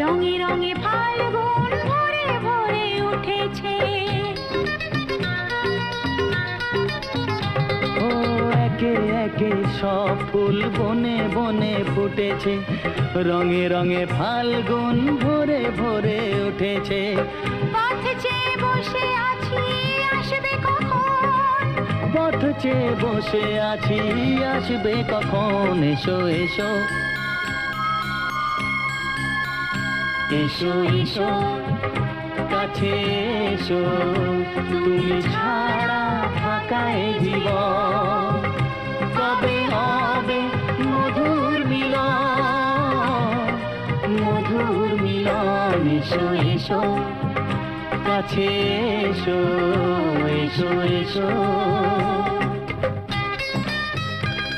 রঙে রঙে ফাল্গুন ভরে ভরে উঠেছে। ও একে একে সব ফুল বনে বনে ফুটেছে, রঙে রঙে ফাল্গুন ভরে ভরে উঠেছে। পথ চেয়ে বসে আছি আসবে কখন, পথ চেয়ে বসে আছি আসবে কখন। এসো এসো এসো এসো কাছে এসো, তুমি ছাড়া ফাঁকা এ জীবন। কবে হবে মধুর মিলন, মধুর মিলন। এসো এসো কাছে এসো, এসো এসো।